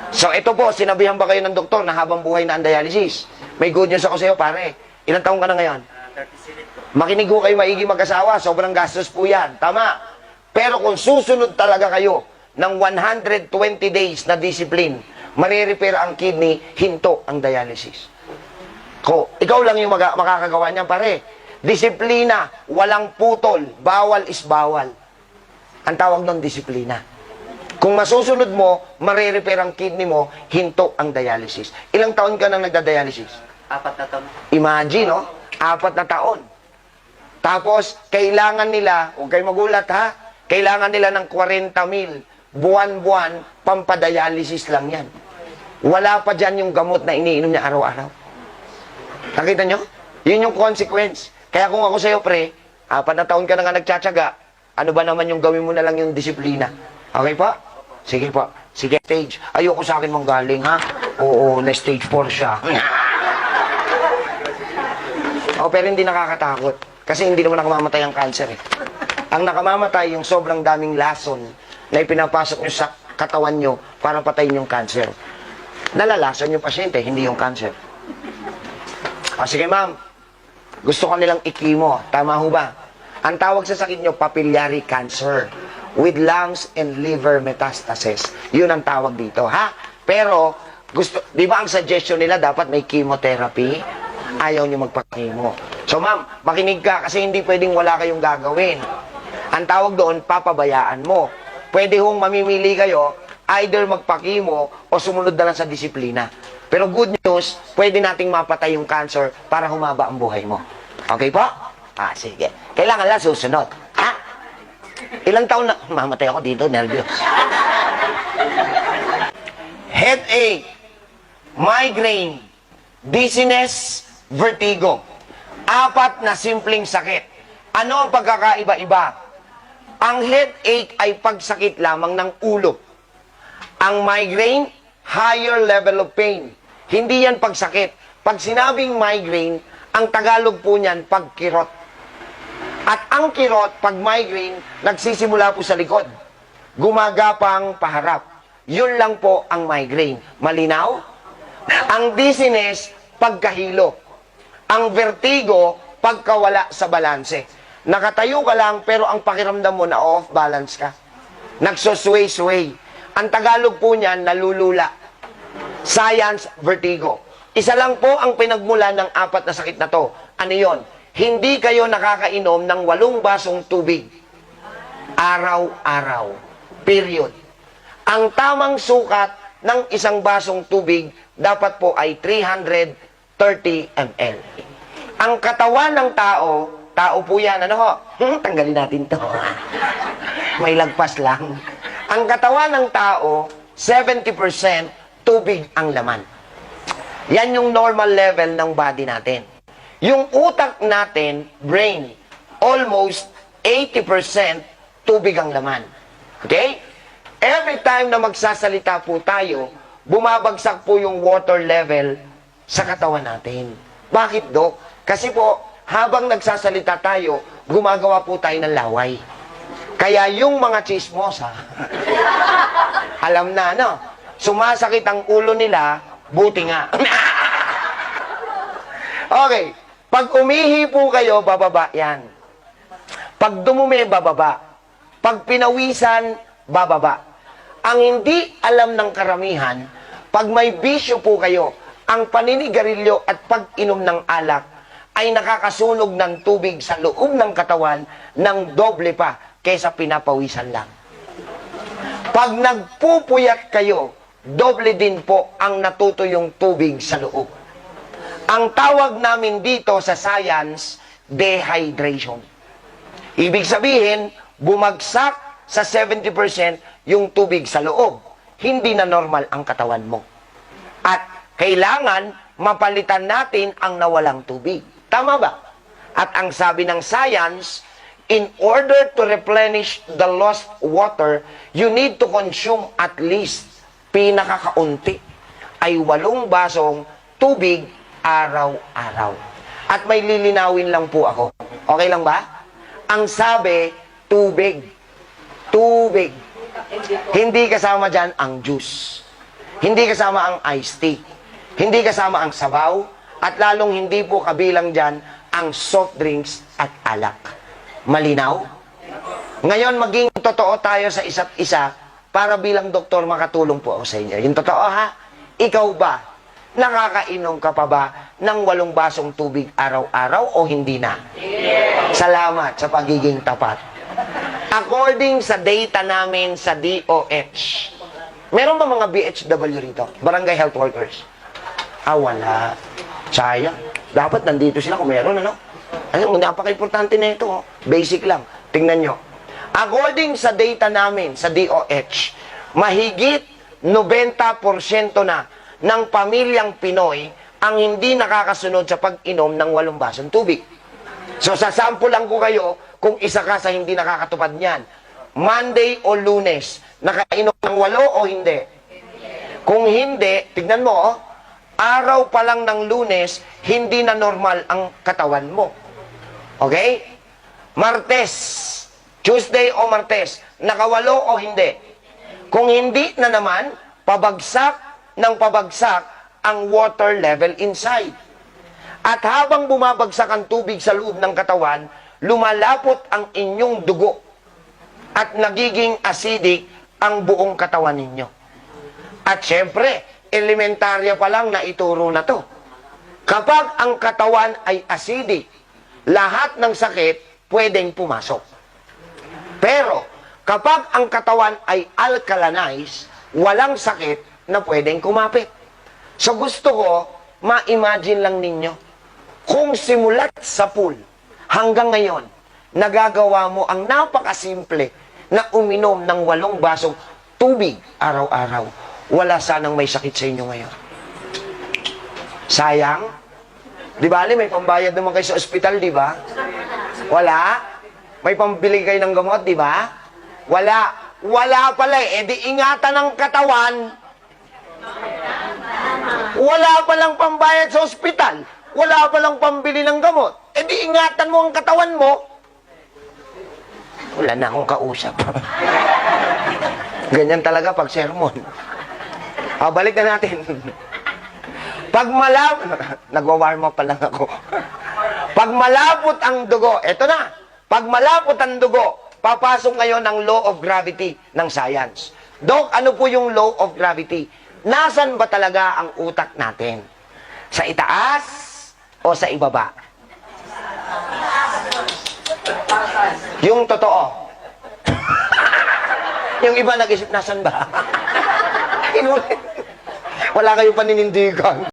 So, ito po, sinabihan ba kayo ng doktor na habang buhay na ang dialysis? May good news ako sa iyo, pare. Ilang taong ka na ngayon? 37 po. Makinig ko kayo, maigi mag-asawa. Sobrang gastos po yan. Tama. Pero kung susunod talaga kayo ng 120 days na discipline, marirepair ang kidney, hinto ang dialysis. Ikaw lang yung makakagawa niyan, pare. Disiplina, walang putol. Bawal is bawal. Ang tawag doon, disiplina. Kung masusunod mo, marirepair ang kidney mo, hinto ang dialysis. Ilang taon ka nang nagda-dialysis? 4 na taon. Imagine, no? 4 na taon. Tapos, kailangan nila, huwag kayo magulat ha, kailangan nila ng 40,000 buwan-buwan, pampadialysis lang yan. Wala pa dyan yung gamot na iniinom niya araw-araw. Nakita nyo? Yun yung consequence. Kaya kung ako sa'yo, pre, 4 na taon ka na nga nagtsatsaga, ano ba naman yung gawin mo na lang yung disiplina? Okay po? Sige po. Sige, stage. Ayoko sa akin manggaling, ha? Oo, na stage 4 siya. Pero hindi nakakatakot. Kasi hindi naman nakamamatay ang cancer, eh. Ang nakamamatay yung sobrang daming lason na ipinapasok nyo sa katawan nyo para patayin yung cancer. Nalalason yung pasyente, hindi yung cancer. Sige, ma'am. Gusto ko nilang ikimo. Tama ho ba? Ang tawag sa sakit nyo, papillary cancer with lungs and liver metastasis. Yun ang tawag dito, ha? Pero, di ba ang suggestion nila dapat may chemotherapy? Ayaw nyo magpa-chemo. So, ma'am, makinig ka kasi hindi pwedeng wala kayong gagawin. Ang tawag doon, papabayaan mo. Pwede hong mamimili kayo, either magpa-chemo o sumunod na lang sa disiplina. Pero good news, pwede nating mapatay yung cancer para humaba ang buhay mo. Okay po? Sige. Kailangan lang susunod. Ha? Ilang taon na? Mamatay ako dito, nervyos. Headache, migraine, dizziness, vertigo. 4 na simpleng sakit. Ano ang pagkakaiba-iba? Ang headache ay pagsakit lamang ng ulo. Ang migraine, higher level of pain. Hindi yan pagsakit. Pag sinabing migraine, ang Tagalog po niyan, pagkirot. At ang kirot, pag migraine, nagsisimula po sa likod. Gumagapang paharap. Yun lang po ang migraine. Malinaw? Ang dizziness, pagkahilo. Ang vertigo, pagkawala sa balanse. Nakatayo ka lang, pero ang pakiramdam mo na off balance ka. Nagsusway-sway. Ang Tagalog po niyan, nalulula. Science, vertigo. Isa lang po ang pinagmula ng 4 na sakit na to. Ano yon? Hindi kayo nakakainom ng 8 basong tubig. Araw-araw. Period. Ang tamang sukat ng isang basong tubig dapat po ay 330 ml. Ang katawan ng tao po yan, ano ho? Tanggalin natin to. May lagpas lang. Ang katawan ng tao, 70% tubig ang laman. Yan yung normal level ng body natin. Yung utak natin, brain, almost 80% tubig ang laman. Okay? Every time na magsasalita po tayo, bumabagsak po yung water level sa katawan natin. Bakit, Dok? Kasi po, habang nagsasalita tayo, gumagawa po tayo ng laway. Kaya yung mga chismosa, alam na, no? Sumasakit ang ulo nila, buti nga. Okay. Pag umihi po kayo, bababa yan. Pag dumumi, bababa. Pag pinawisan, bababa. Ang hindi alam ng karamihan, pag may bisyo po kayo, ang paninigarilyo at pag-inom ng alak ay nakakasunog ng tubig sa loob ng katawan ng doble pa kaysa pinapawisan lang. Pag nagpupuyat kayo, doble din po ang natutuyong tubig sa loob. Ang tawag namin dito sa science, dehydration. Ibig sabihin, bumagsak sa 70% yung tubig sa loob. Hindi na normal ang katawan mo. At kailangan mapalitan natin ang nawalang tubig. Tama ba? At ang sabi ng science, in order to replenish the lost water, you need to consume at least, pinakakaunti, ay 8 basong tubig araw-araw. At may lilinawin lang po ako. Okay lang ba? Ang sabi, tubig. Tubig. Hindi kasama dyan ang juice. Hindi kasama ang iced tea. Hindi kasama ang sabaw. At lalong hindi po kabilang dyan ang soft drinks at alak. Malinaw? Ngayon, maging totoo tayo sa isa't isa para bilang doktor makatulong po ako sa inyo. Yung totoo ha, ikaw ba, nakakainom ka pa ba ng 8 basong tubig araw-araw o hindi na? Salamat sa pagiging tapat. According sa data namin sa DOH, meron ba mga BHW rito? Barangay Health Workers? Wala. Sayang. Dapat nandito sila kung meron, ano? Ano, napaka-importante na ito. Oh. Basic lang. Tingnan nyo. According sa data namin sa DOH, mahigit 90% na ng pamilyang Pinoy ang hindi nakakasunod sa pag-inom ng 8 basong tubig. So, sasample lang ko kayo kung isa ka sa hindi nakakatupad niyan. Monday o Lunes, nakainom ng 8 o hindi? Kung hindi, tignan mo, oh, araw pa lang ng Lunes, hindi na normal ang katawan mo. Okay? Martes, Tuesday o Martes, nakawalo o hindi? Kung hindi na naman, pabagsak ng pabagsak ang water level inside. At habang bumabagsak ang tubig sa loob ng katawan, lumalapot ang inyong dugo at nagiging acidic ang buong katawan ninyo. At syempre, elementarya pa lang na ituro na to. Kapag ang katawan ay acidic, lahat ng sakit pwedeng pumasok. Pero, kapag ang katawan ay alkalinized, walang sakit na pwedeng kumapit. So gusto ko, ma-imagine lang ninyo, kung simulat sa pool, hanggang ngayon, nagagawa mo ang napakasimple na uminom ng 8 basong tubig araw-araw. Wala sanang may sakit sa inyo ngayon. Sayang. Di ba, may pambayad naman kayo sa ospital, di ba? Wala. May pambili kayo ng gamot, di ba? Wala. Wala pala eh. E di ingatan ng katawan. Wala palang pambayad sa ospital. Wala palang pambili ng gamot. E di ingatan mo ang katawan mo. Wala na akong kausap. Ganyan talaga pag sermon. Balik na natin. Pag nagwa-warm up pa lang ako. Pag malapot ang dugo, eto na. Pag malapot ang dugo, papasok ngayon ang law of gravity ng science. Dok, ano po yung law of gravity? Nasaan ba talaga ang utak natin? Sa itaas o sa ibaba? Yung totoo. Yung iba nag-isip, nasan ba? Wala kayong paninindigan.